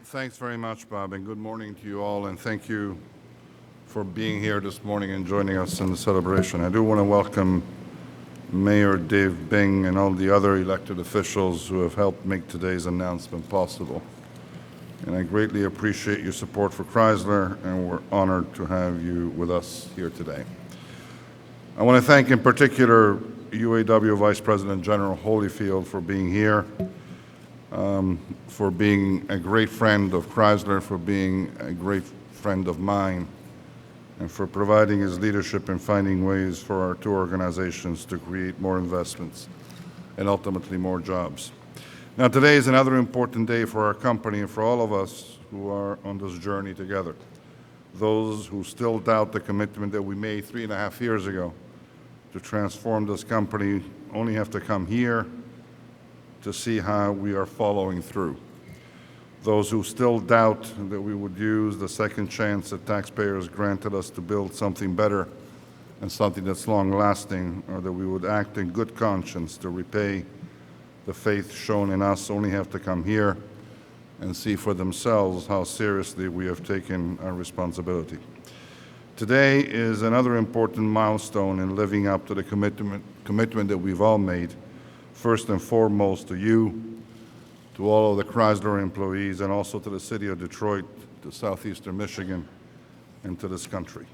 Thanks very much, Bob, and good morning to you all, and thank you for being here this morning and joining us in the celebration. I do want to welcome Mayor Dave Bing and all the other elected officials who have helped make today's announcement possible. And I greatly appreciate your support for Chrysler, and we're honored to have you with us here today. I want to thank in particular UAW Vice President General Holyfield for being here, for being a great friend of Chrysler, for being a great friend of mine, and for providing his leadership in finding ways for our two organizations to create more investments and ultimately more jobs. Now, today is another important day for our company and for all of us who are on this journey together. Those who still doubt the commitment that we made 3.5 years ago to transform this company only have to come here to see how we are following through. Those who still doubt that we would use the second chance that taxpayers granted us to build something better and something that's long-lasting, or that we would act in good conscience to repay the faith shown in us, only have to come here and see for themselves how seriously we have taken our responsibility. Today is another important milestone in living up to the commitment that we've all made, first and foremost to you, to all of the Chrysler employees, and also to the city of Detroit, to southeastern Michigan, and to this country.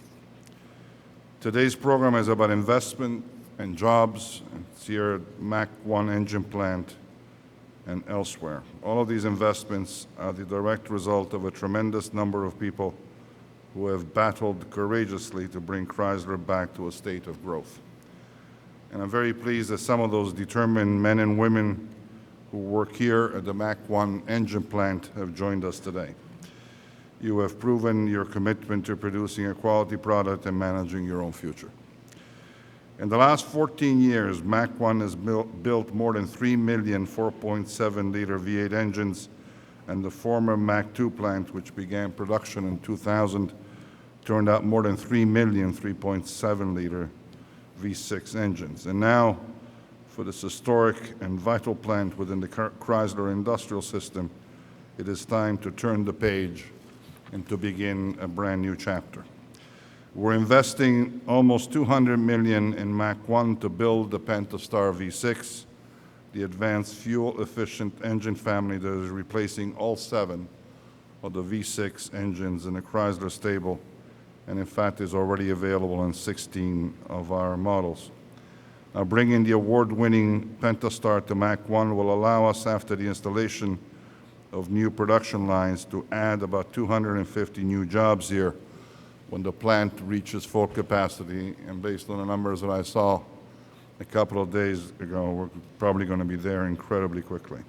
Today's program is about investment and jobs. It's here at Mack Avenue Engine Plant and elsewhere. All of these investments are the direct result of a tremendous number of people who have battled courageously to bring Chrysler back to a state of growth. And I'm very pleased that some of those determined men and women who work here at the Mack Avenue Engine Plant have joined us today. You have proven your commitment to producing a quality product and managing your own future. In the last 14 years, Mack Avenue has built more than 3 million 4.7-liter V8 engines, and the former Mack II plant, which began production in 2000, turned out more than 3 million 3.7-liter V6 engines. And now, for this historic and vital plant within the Chrysler industrial system, it is time to turn the page and to begin a brand new chapter. We're investing almost $200 million in Mack I to build the Pentastar V6, the advanced fuel-efficient engine family that is replacing all 7 of the V6 engines in the Chrysler stable, and in fact is already available in 16 of our models. Now, bringing the award-winning Pentastar to Mack I will allow us, after the installation of new production lines, to add about 250 new jobs here when the plant reaches full capacity. And based on the numbers that I saw a couple of days ago, we're probably going to be there incredibly quickly.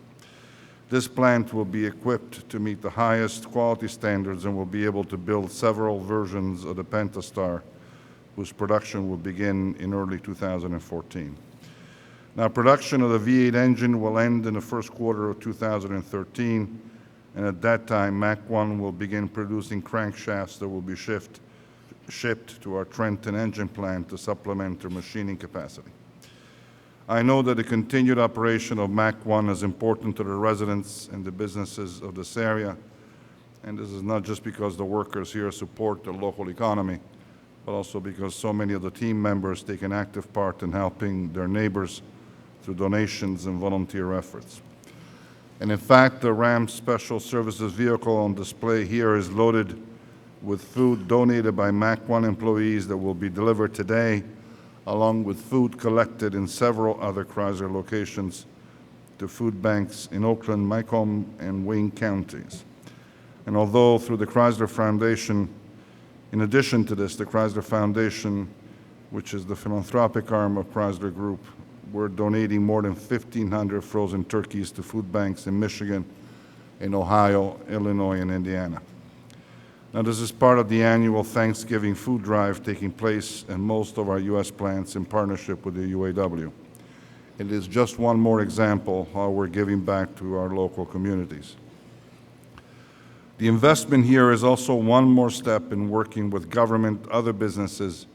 This plant will be equipped to meet the highest quality standards and will be able to build several versions of the Pentastar, whose production will begin in early 2014. Now, production of the V8 engine will end in the first quarter of 2013, and at that time, Mack I will begin producing crankshafts that will be shipped to our Trenton Engine Plant to supplement their machining capacity. I know that the continued operation of Mack I is important to the residents and the businesses of this area, and this is not just because the workers here support the local economy, but also because so many of the team members take an active part in helping their neighbors through donations and volunteer efforts. And in fact, the Ram Special Services vehicle on display here is loaded with food donated by Mack I employees that will be delivered today, along with food collected in several other Chrysler locations to food banks in Oakland, Macomb, and Wayne counties. And although through the Chrysler Foundation, in addition to this, the Chrysler Foundation, which is the philanthropic arm of Chrysler Group, we're donating more than 1,500 frozen turkeys to food banks in Michigan, in Ohio, Illinois, and Indiana. Now, this is part of the annual Thanksgiving food drive taking place in most of our U.S. plants in partnership with the UAW. It is just one more example how we're giving back to our local communities. The investment here is also one more step in working with government, other businesses,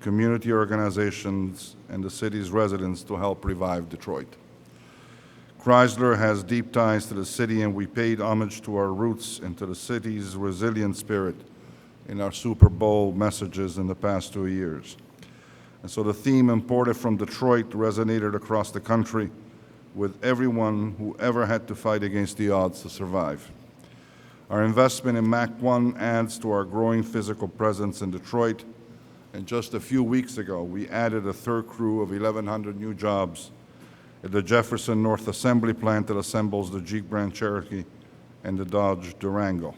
community organizations, and the city's residents to help revive Detroit. Chrysler has deep ties to the city, and we paid homage to our roots and to the city's resilient spirit in our Super Bowl messages in the past 2 years. And so the theme imported from Detroit resonated across the country with everyone who ever had to fight against the odds to survive. Our investment in Mack 1 adds to our growing physical presence in Detroit, and just a few weeks ago, we added a third crew of 1,100 new jobs at the Jefferson North Assembly Plant that assembles the Jeep Grand Cherokee and the Dodge Durango.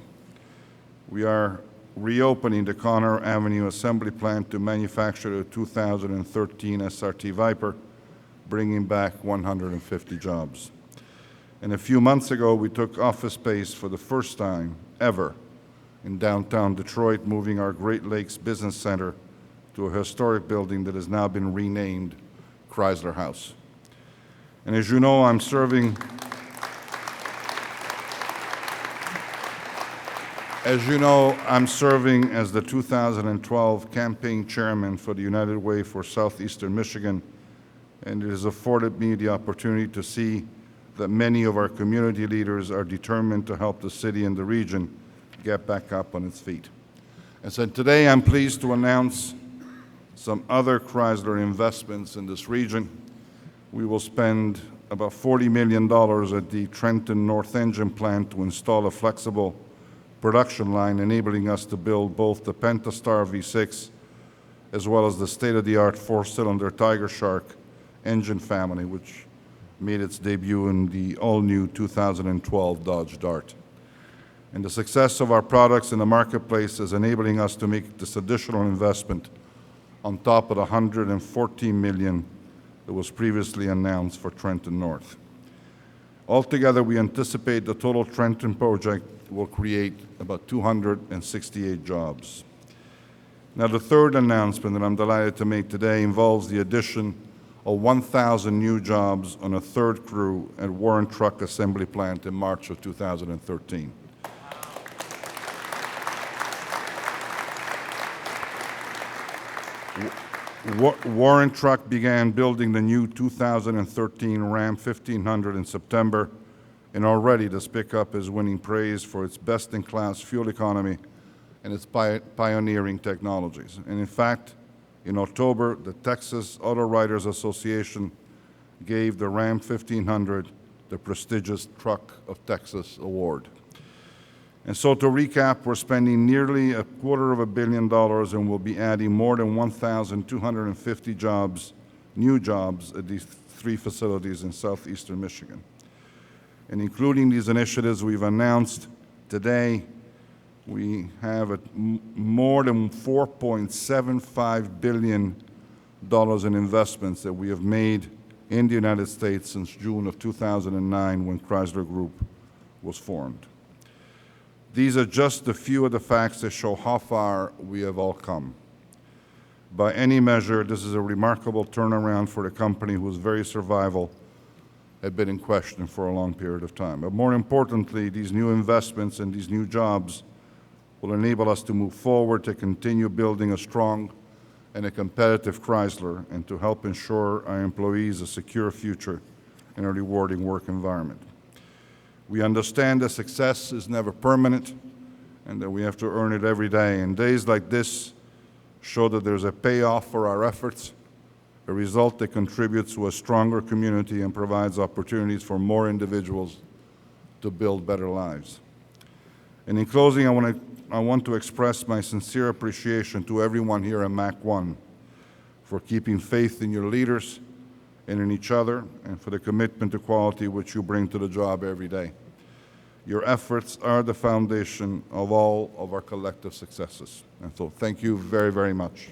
We are reopening the Mack Avenue Assembly Plant to manufacture the 2013 SRT Viper, bringing back 150 jobs. And a few months ago, we took office space for the first time ever in downtown Detroit, moving our Great Lakes Business Center to a historic building that has now been renamed Chrysler House. And as you know, I'm serving as the 2012 campaign chairman for the United Way for Southeastern Michigan, and it has afforded me the opportunity to see that many of our community leaders are determined to help the city and the region get back up on its feet. And so today I'm pleased to announce some other Chrysler investments in this region. We will spend about $40 million at the Trenton Engine Plant to install a flexible production line, enabling us to build both the Pentastar V6 as well as the state-of-the-art four-cylinder Tiger Shark engine family, which made its debut in the all-new 2012 Dodge Dart. And the success of our products in the marketplace is enabling us to make this additional investment on top of the $114 million that was previously announced for Trenton North. Altogether, we anticipate the total Trenton project will create about 268 jobs. Now, the third announcement that I'm delighted to make today involves the addition of 1,000 new jobs on a third crew at Warren Truck Assembly Plant in March of 2013. Warren Truck began building the new 2013 Ram 1500 in September, and already this pickup is winning praise for its best-in-class fuel economy and its pioneering technologies. And in fact, in October, the Texas Auto Writers Association gave the Ram 1500 the prestigious Truck of Texas Award. And so to recap, we're spending nearly $250 million and we'll be adding more than 1,250 jobs, new jobs at these three facilities in southeastern Michigan. And including these initiatives we've announced today, we have more than $4.75 billion in investments that we have made in the United States since June of 2009 when Chrysler Group was formed. These are just a few of the facts that show how far we have all come. By any measure, this is a remarkable turnaround for the company whose very survival had been in question for a long period of time. But more importantly, these new investments and these new jobs will enable us to move forward to continue building a strong and a competitive Chrysler and to help ensure our employees a secure future and a rewarding work environment. We understand that success is never permanent and that we have to earn it every day. And days like this show that there's a payoff for our efforts, a result that contributes to a stronger community and provides opportunities for more individuals to build better lives. And in closing, I want to express my sincere appreciation to everyone here at Mack 1 for keeping faith in your leaders and in each other, and for the commitment to quality which you bring to the job every day. Your efforts are the foundation of all of our collective successes. And so thank you very, very much.